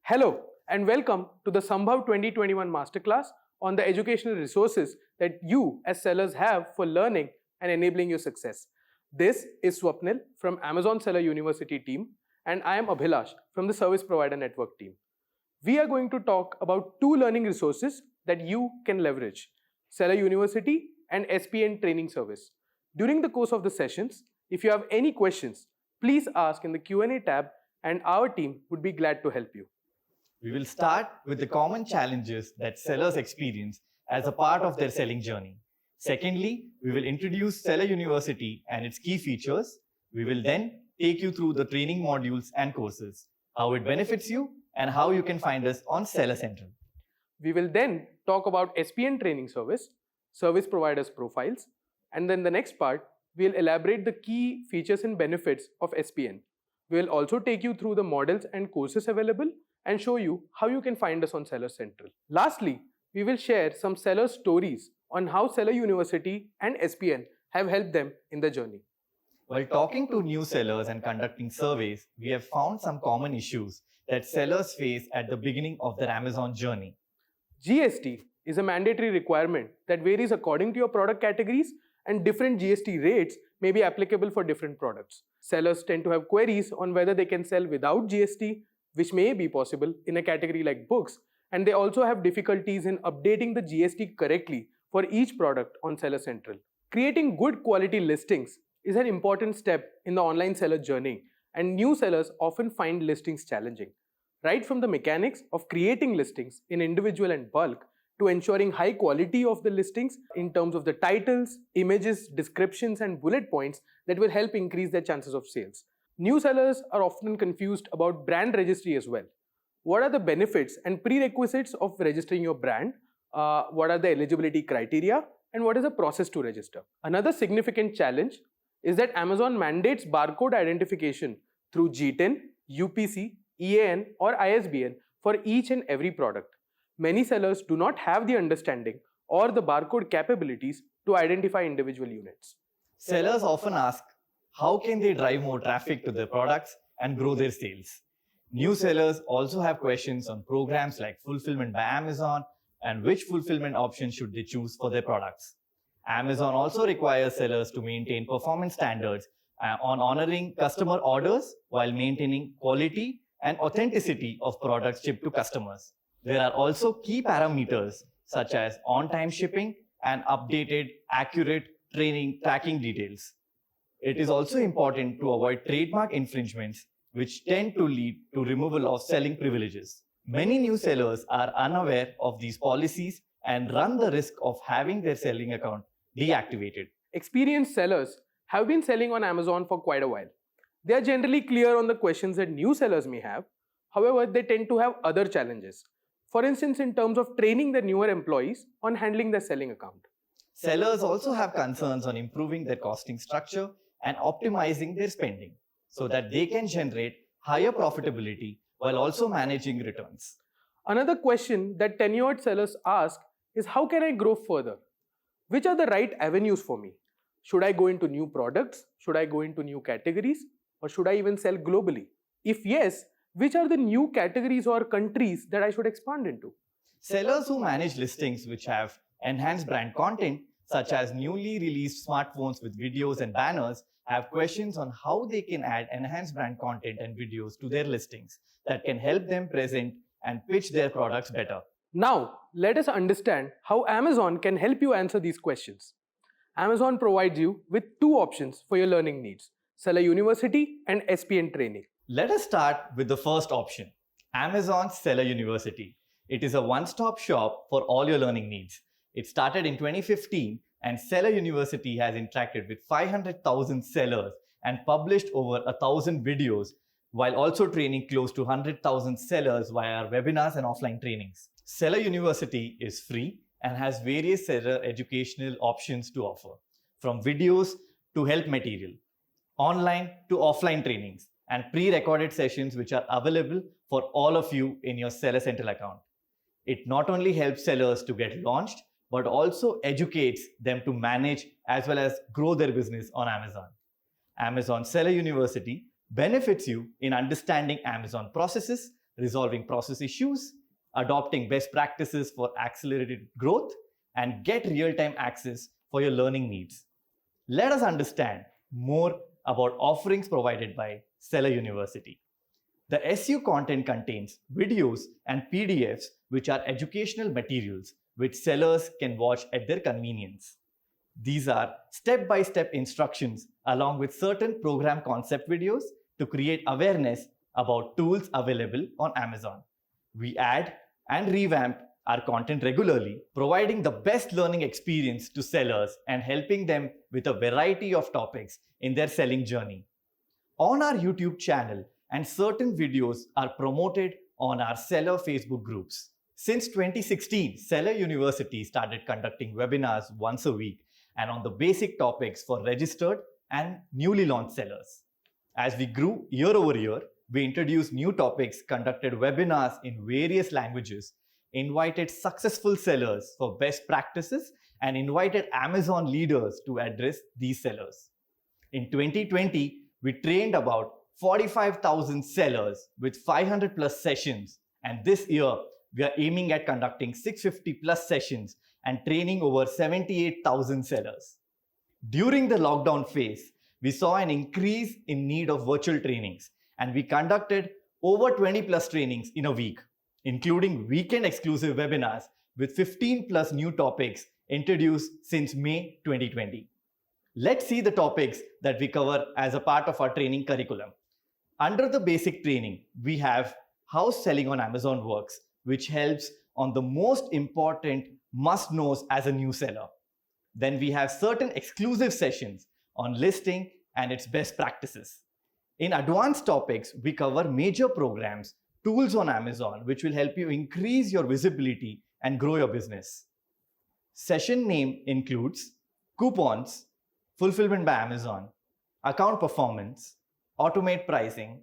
Hello and welcome to the Smbhav 2021 Masterclass on the educational resources that you as sellers have for learning and enabling your success. This is Swapnil from Amazon Seller University team and I am Abhilash from the Service Provider Network team. We are going to talk about two learning resources that you can leverage, Seller University and SPN Training Service. During the course of the sessions, if you have any questions, please ask in the Q&A tab and our team would be glad to help you. We will start with the common challenges that sellers experience as a part of their selling journey. Secondly, we will introduce Seller University and its key features. We will then take you through the training modules and courses, how it benefits you, and how you can find us on Seller Central. We will then talk about SPN Training Service, Service Providers Profiles, and then the next part, we'll elaborate the key features and benefits of SPN. We'll also take you through the models and courses available and show you how you can find us on Seller Central. Lastly, we will share some seller stories on how Seller University and SPN have helped them in the journey. While talking to new sellers and conducting surveys, we have found some common issues that sellers face at the beginning of their Amazon journey. GST is a mandatory requirement that varies according to your product categories, and different GST rates may be applicable for different products. Sellers tend to have queries on whether they can sell without GST, which may be possible in a category like books, and they also have difficulties in updating the GST correctly for each product on Seller Central. Creating good quality listings is an important step in the online seller journey, and new sellers often find listings challenging. Right from the mechanics of creating listings in individual and bulk to ensuring high quality of the listings in terms of the titles, images, descriptions, and bullet points that will help increase their chances of sales. New sellers are often confused about brand registry as well. What are the benefits and prerequisites of registering your brand? What are the eligibility criteria? And what is the process to register? Another significant challenge is that Amazon mandates barcode identification through GTIN, UPC, EAN or ISBN for each and every product. Many sellers do not have the understanding or the barcode capabilities to identify individual units. Sellers often ask, how can they drive more traffic to their products and grow their sales? New sellers also have questions on programs like Fulfillment by Amazon and which fulfillment option should they choose for their products. Amazon also requires sellers to maintain performance standards on honoring customer orders while maintaining quality and authenticity of products shipped to customers. There are also key parameters such as on-time shipping and updated, accurate tracking details. It is also important to avoid trademark infringements, which tend to lead to removal of selling privileges. Many new sellers are unaware of these policies and run the risk of having their selling account deactivated. Experienced sellers have been selling on Amazon for quite a while. They are generally clear on the questions that new sellers may have. However, they tend to have other challenges. For instance, in terms of training their newer employees on handling their selling account. Sellers also have concerns on improving their costing structure and optimizing their spending so that they can generate higher profitability while also managing returns. Another question that tenured sellers ask is, how can I grow further? Which are the right avenues for me? Should I go into new products? Should I go into new categories? Or should I even sell globally? If yes, which are the new categories or countries that I should expand into? Sellers who manage listings which have enhanced brand content, such as newly released smartphones with videos and banners, have questions on how they can add enhanced brand content and videos to their listings that can help them present and pitch their products better. Now, let us understand how Amazon can help you answer these questions. Amazon provides you with two options for your learning needs, Seller University and SPN Training. Let us start with the first option, Amazon Seller University. It is a one-stop shop for all your learning needs. It started in 2015 and Seller University has interacted with 500,000 sellers and published over 1,000 videos while also training close to 100,000 sellers via webinars and offline trainings. Seller University is free and has various seller educational options to offer, from videos to help material, online to offline trainings, and pre-recorded sessions which are available for all of you in your Seller Central account. It not only helps sellers to get launched, but also educates them to manage as well as grow their business on Amazon. Amazon Seller University benefits you in understanding Amazon processes resolving process issues, adopting best practices for accelerated growth, and get real-time access for your learning needs. Let us understand more about offerings provided by Seller University. The SU content contains videos and PDFs which are educational materials which sellers can watch at their convenience. These are step-by-step instructions along with certain program concept videos to create awareness about tools available on Amazon. We add and revamp our content regularly, providing the best learning experience to sellers and helping them with a variety of topics in their selling journey. On our YouTube channel, and certain videos are promoted on our seller Facebook groups. Since 2016, Seller University started conducting webinars once a week and on the basic topics for registered and newly launched sellers. As we grew year over year, we introduced new topics, conducted webinars in various languages, invited successful sellers for best practices, and invited Amazon leaders to address these sellers. In 2020, we trained about 45,000 sellers with 500 plus sessions, and this year we are aiming at conducting 650 plus sessions and training over 78,000 sellers. During the lockdown phase, we saw an increase in need of virtual trainings, and we conducted over 20 plus trainings in a week, including weekend exclusive webinars with 15 plus new topics introduced since May 2020. Let's see the topics that we cover as a part of our training curriculum. Under the basic training, we have how selling on Amazon works, which helps on the most important must-knows as a new seller. Then we have certain exclusive sessions on listing and its best practices. In advanced topics, we cover major programs, tools on Amazon, which will help you increase your visibility and grow your business. Session name includes coupons, fulfillment by Amazon, account performance, automate pricing,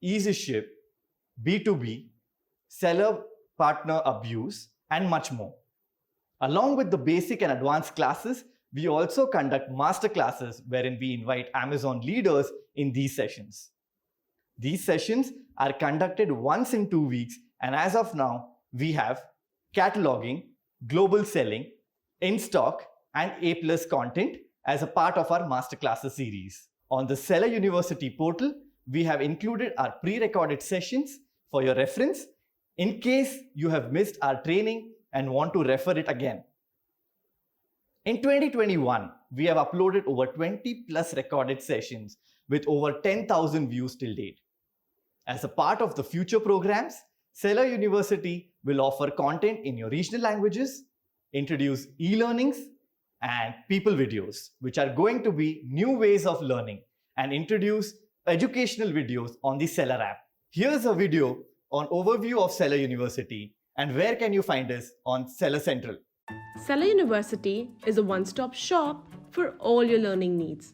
easy ship, B2B, seller partner abuse, and much more. Along with the basic and advanced classes, we also conduct masterclasses wherein we invite Amazon leaders in these sessions. These sessions are conducted once in 2 weeks, and as of now, we have cataloging, global selling, in-stock, and A+ content as a part of our masterclasses series. On the Seller University portal, we have included our pre-recorded sessions for your reference in case you have missed our training and want to refer it again. In 2021, we have uploaded over 20 plus recorded sessions with over 10,000 views till date. As a part of the future programs, Seller University will offer content in your regional languages, introduce e-learnings, and people videos, which are going to be new ways of learning, and introduce educational videos on the Seller app. Here's a video on overview of Seller University and where can you find us on Seller Central. Seller University is a one-stop shop for all your learning needs.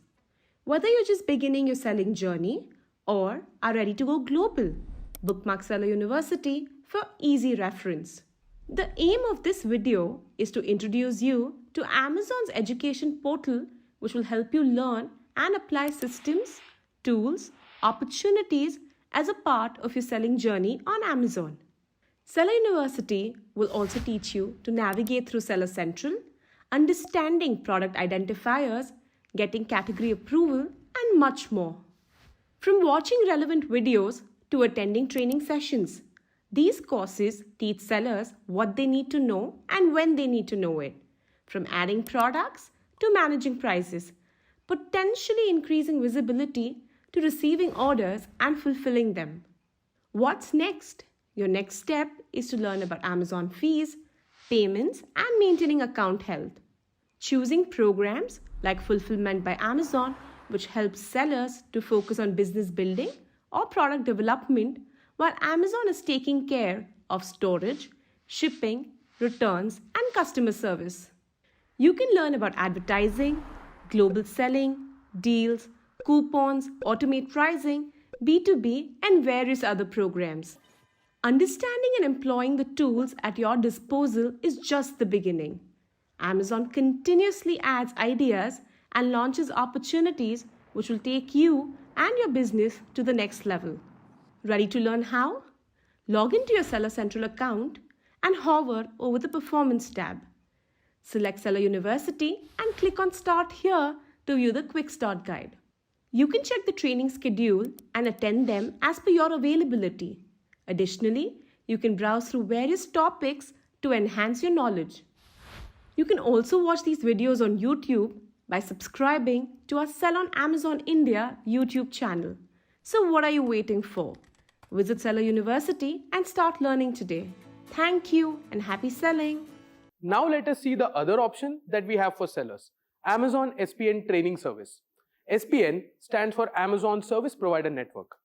Whether you're just beginning your selling journey or are ready to go global, bookmark Seller University for easy reference. The aim of this video is to introduce you to Amazon's education portal, which will help you learn and apply systems, tools, opportunities as a part of your selling journey on Amazon. Seller University will also teach you to navigate through Seller Central, understanding product identifiers, getting category approval, and much more. From watching relevant videos to attending training sessions, these courses teach sellers what they need to know and when they need to know it, from adding products to managing prices, potentially increasing visibility to receiving orders and fulfilling them. What's next? Your next step is to learn about Amazon fees, payments, and maintaining account health. Choosing programs like Fulfillment by Amazon, which helps sellers to focus on business building or product development, while Amazon is taking care of storage, shipping, returns, and customer service. You can learn about advertising, global selling, deals, coupons, automate pricing, B2B, and various other programs. Understanding and employing the tools at your disposal is just the beginning. Amazon continuously adds ideas and launches opportunities which will take you and your business to the next level. Ready to learn how? Log into your Seller Central account and hover over the Performance tab. Select Seller University and click on Start Here to view the Quick Start Guide. You can check the training schedule and attend them as per your availability. Additionally, you can browse through various topics to enhance your knowledge. You can also watch these videos on YouTube by subscribing to our Sell on Amazon India YouTube channel. So what are you waiting for? Visit Seller University and start learning today. Thank you and happy selling! Now let us see the other option that we have for sellers, Amazon SPN Training Service. SPN stands for Amazon Service Provider Network.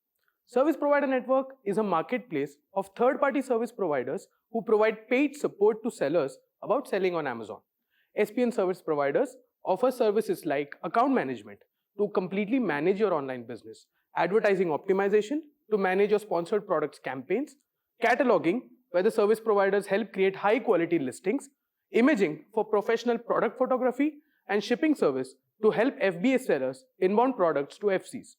Service Provider Network is a marketplace of third-party service providers who provide paid support to sellers about selling on Amazon. SPN Service Providers offer services like account management to completely manage your online business, advertising optimization to manage your sponsored products campaigns, cataloging where the service providers help create high-quality listings, imaging for professional product photography, and shipping service to help FBA sellers inbound products to FCs.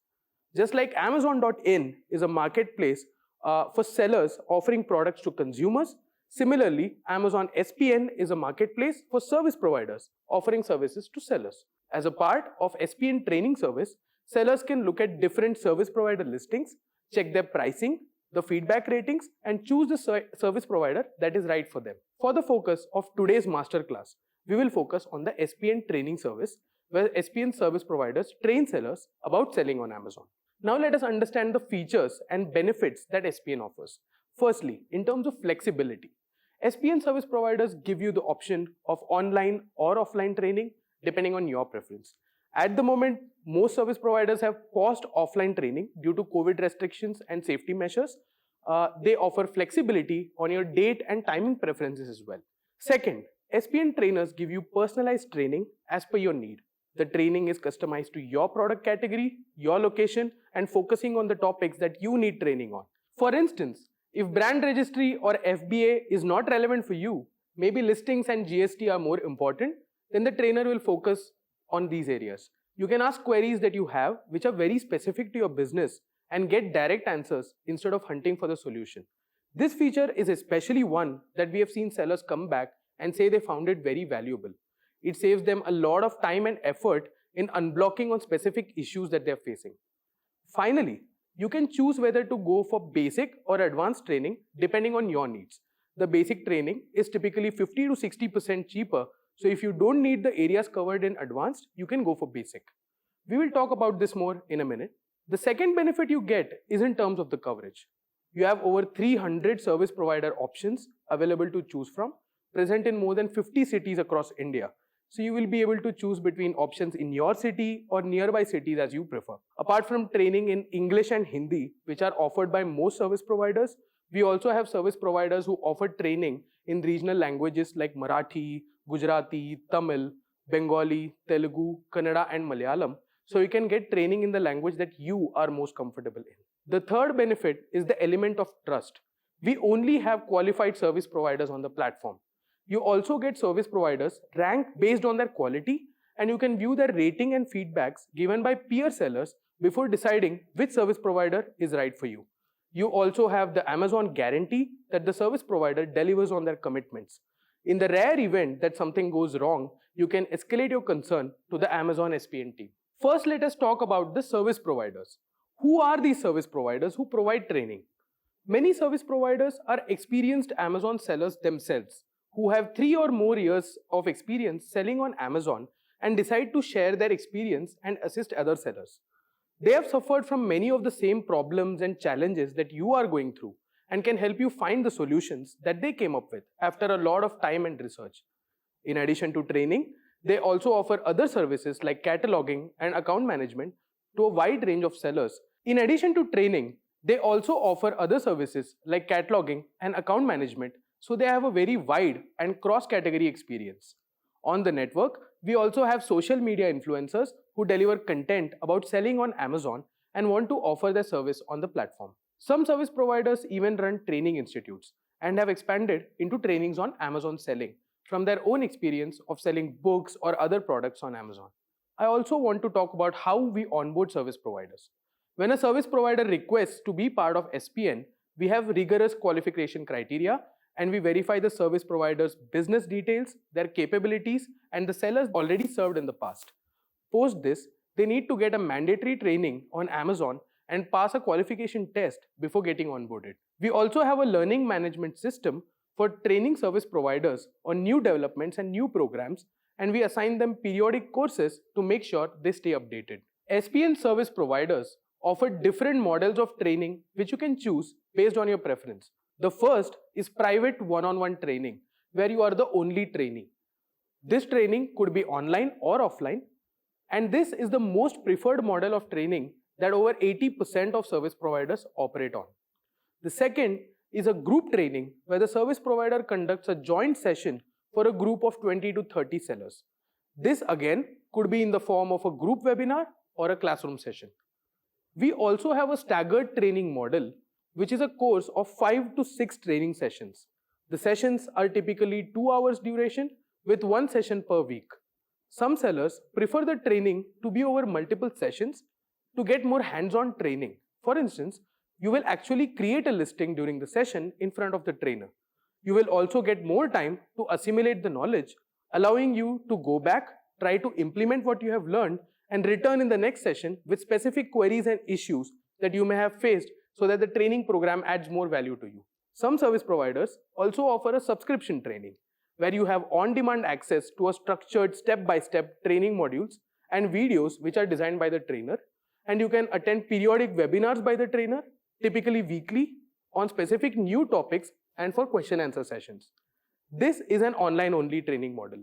Just like Amazon.in is a marketplace for sellers offering products to consumers, similarly, Amazon SPN is a marketplace for service providers offering services to sellers. As a part of SPN training service, sellers can look at different service provider listings, check their pricing, the feedback ratings, and choose the service provider that is right for them. For the focus of today's masterclass, we will focus on the SPN training service, where SPN service providers train sellers about selling on Amazon. Now let us understand the features and benefits that SPN offers. Firstly, in terms of flexibility, SPN service providers give you the option of online or offline training depending on your preference. At the moment, most service providers have paused offline training due to COVID restrictions and safety measures. They offer flexibility on your date and timing preferences as well. Second, SPN trainers give you personalized training as per your need. The training is customized to your product category, your location, and focusing on the topics that you need training on. For instance, if brand registry or FBA is not relevant for you, maybe listings and GST are more important, then the trainer will focus on these areas. You can ask queries that you have which are very specific to your business and get direct answers instead of hunting for the solution. This feature is especially one that we have seen sellers come back and say they found it very valuable. It saves them a lot of time and effort in unblocking on specific issues that they're facing. Finally, you can choose whether to go for basic or advanced training depending on your needs. The basic training is typically 50 to 60% cheaper, so if you don't need the areas covered in advanced, you can go for basic. We will talk about this more in a minute. The second benefit you get is in terms of the coverage. You have over 300 service provider options available to choose from, present in more than 50 cities across India. So you will be able to choose between options in your city or nearby cities as you prefer. Apart from training in English and Hindi, which are offered by most service providers, we also have service providers who offer training in regional languages like Marathi, Gujarati, Tamil, Bengali, Telugu, Kannada, and Malayalam. So you can get training in the language that you are most comfortable in. The third benefit is the element of trust. We only have qualified service providers on the platform. You also get service providers ranked based on their quality, and you can view their rating and feedbacks given by peer sellers before deciding which service provider is right for you. You also have the Amazon guarantee that the service provider delivers on their commitments. In the rare event that something goes wrong, you can escalate your concern to the Amazon SPN team. First, let us talk about the service providers. Who are these service providers who provide training? Many service providers are experienced Amazon sellers themselves, who have 3 or more years of experience selling on Amazon and decide to share their experience and assist other sellers. They have suffered from many of the same problems and challenges that you are going through and can help you find the solutions that they came up with after a lot of time and research. In addition to training, they also offer other services like cataloging and account management to a wide range of sellers. In addition to training, they also offer other services like cataloging and account management, so they have a very wide and cross-category experience. On the network, we also have social media influencers who deliver content about selling on Amazon and want to offer their service on the platform. Some service providers even run training institutes and have expanded into trainings on Amazon selling from their own experience of selling books or other products on Amazon. I also want to talk about how we onboard service providers. When a service provider requests to be part of SPN, We have rigorous qualification criteria and we verify the service provider's business details, their capabilities, and the sellers already served in the past. Post this, they need to get a mandatory training on Amazon and pass a qualification test before getting onboarded. We also have a learning management system for training service providers on new developments and new programs, and we assign them periodic courses to make sure they stay updated. SPN Service Providers offer different models of training which you can choose based on your preference. The first is private one-on-one training, where you are the only trainee. This training could be online or offline, and this is the most preferred model of training that over 80% of service providers operate on. The second is a group training where the service provider conducts a joint session for a group of 20 to 30 sellers. This again could be in the form of a group webinar or a classroom session. We also have a staggered training model, which is a course of 5 to 6 training sessions. The sessions are typically 2 hours duration with 1 session per week. Some sellers prefer the training to be over multiple sessions to get more hands-on training. For instance, you will actually create a listing during the session in front of the trainer. You will also get more time to assimilate the knowledge, allowing you to go back, try to implement what you have learned, and return in the next session with specific queries and issues that you may have faced so that the training program adds more value to you. Some service providers also offer a subscription training where you have on-demand access to a structured step-by-step training modules and videos which are designed by the trainer, and you can attend periodic webinars by the trainer, typically weekly, on specific new topics and for question-answer sessions. This is an online-only training model.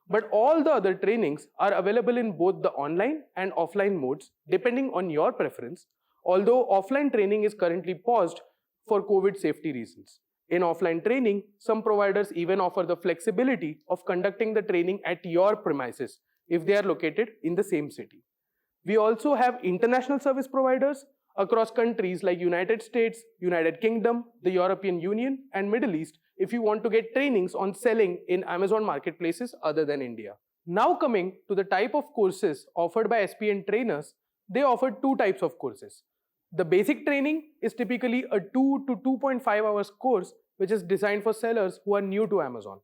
But all the other trainings are available in both the online and offline modes depending on your preference, although offline training is currently paused for COVID safety reasons. In offline training, some providers even offer the flexibility of conducting the training at your premises if they are located in the same city. We also have international service providers across countries like United States, United Kingdom, the European Union, and Middle East if you want to get trainings on selling in Amazon marketplaces other than India. Now coming to the type of courses offered by SPN trainers, they offer 2 types of courses. The basic training is typically a 2 to 2.5 hours course which is designed for sellers who are new to Amazon.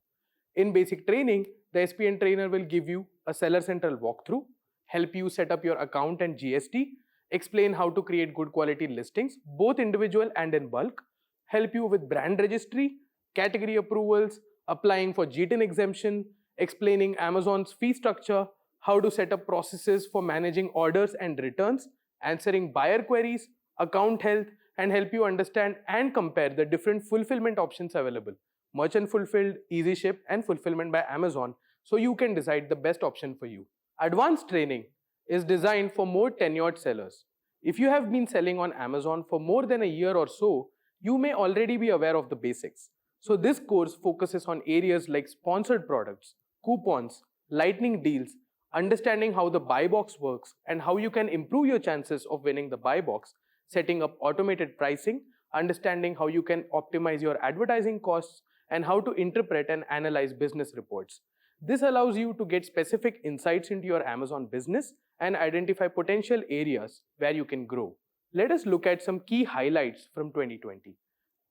In basic training, the SPN trainer will give you a Seller Central walkthrough, help you set up your account and GST, explain how to create good quality listings, both individual and in bulk, help you with brand registry, category approvals, applying for GTIN exemption, explaining Amazon's fee structure, how to set up processes for managing orders and returns, answering buyer queries, account health, and help you understand and compare the different fulfillment options available: merchant fulfilled, easy ship, and fulfillment by Amazon, so you can decide the best option for you. Advanced training is designed for more tenured sellers. If you have been selling on Amazon for more than a year or so, you may already be aware of the basics. So this course focuses on areas like sponsored products, coupons, lightning deals, understanding how the buy box works and how you can improve your chances of winning the buy box, setting up automated pricing, understanding how you can optimize your advertising costs, and how to interpret and analyze business reports. This allows you to get specific insights into your Amazon business and identify potential areas where you can grow. Let us look at some key highlights from 2020.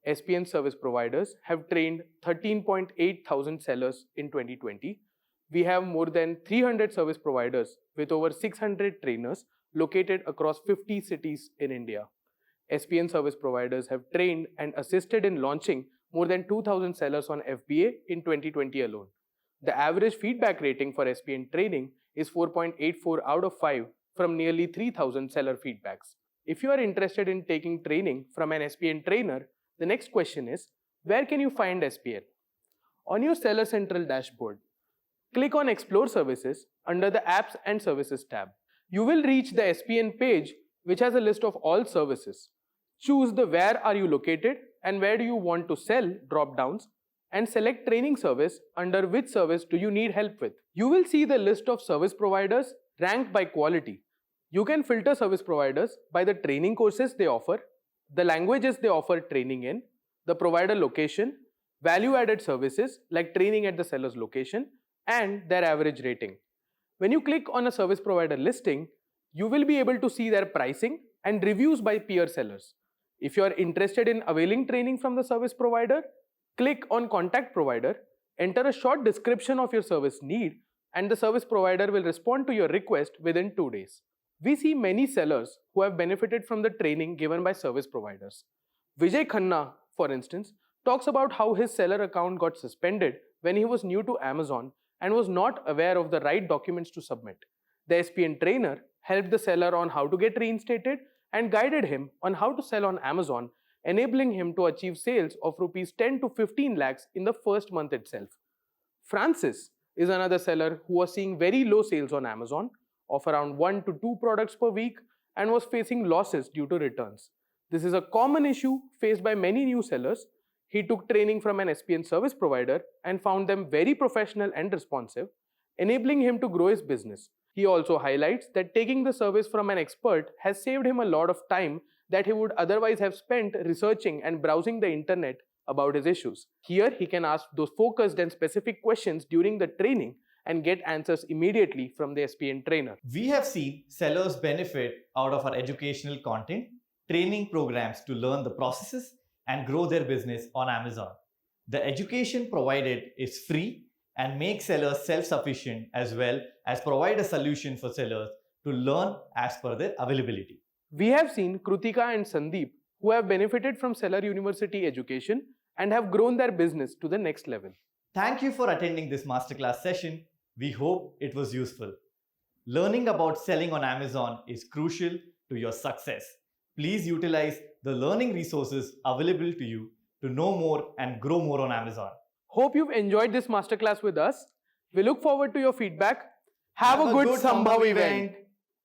SPN service providers have trained 13.8 thousand sellers in 2020. We have more than 300 service providers with over 600 trainers located across 50 cities in India. SPN service providers have trained and assisted in launching more than 2,000 sellers on FBA in 2020 alone. The average feedback rating for SPN training is 4.84 out of 5 from nearly 3,000 seller feedbacks. If you are interested in taking training from an SPN trainer, the next question is, where can you find SPN? On your Seller Central dashboard, click on Explore Services under the Apps and Services tab. You will reach the SPN page which has a list of all services. Choose the Where are you located and where do you want to sell drop-downs and select Training Service under which service do you need help with. You will see the list of service providers ranked by quality. You can filter service providers by the training courses they offer, the languages they offer training in, the provider location, value-added services like training at the seller's location, and their average rating. When you click on a service provider listing, you will be able to see their pricing and reviews by peer sellers. If you are interested in availing training from the service provider, click on Contact Provider, enter a short description of your service need, and the service provider will respond to your request within 2 days. We see many sellers who have benefited from the training given by service providers. Vijay Khanna, for instance, talks about how his seller account got suspended when he was new to Amazon and was not aware of the right documents to submit. The SPN trainer helped the seller on how to get reinstated and guided him on how to sell on Amazon, enabling him to achieve sales of rupees 10 to 15 lakhs in the first month itself. Francis is another seller who was seeing very low sales on Amazon, of around 1 to 2 products per week, and was facing losses due to returns. This is a common issue faced by many new sellers. He took training from an SPN service provider and found them very professional and responsive, enabling him to grow his business. He also highlights that taking the service from an expert has saved him a lot of time that he would otherwise have spent researching and browsing the internet about his issues. Here, he can ask those focused and specific questions during the training and get answers immediately from the SPN trainer. We have seen sellers benefit out of our educational content, training programs to learn the processes and grow their business on Amazon. The education provided is free and makes sellers self-sufficient, as well as provide a solution for sellers to learn as per their availability. We have seen Krutika and Sandeep who have benefited from Seller University education and have grown their business to the next level. Thank you for attending this masterclass session. We hope it was useful. Learning about selling on Amazon is crucial to your success. Please utilize the learning resources available to you to know more and grow more on Amazon. Hope you've enjoyed this masterclass with us. We look forward to your feedback. Have a good Smbhav event.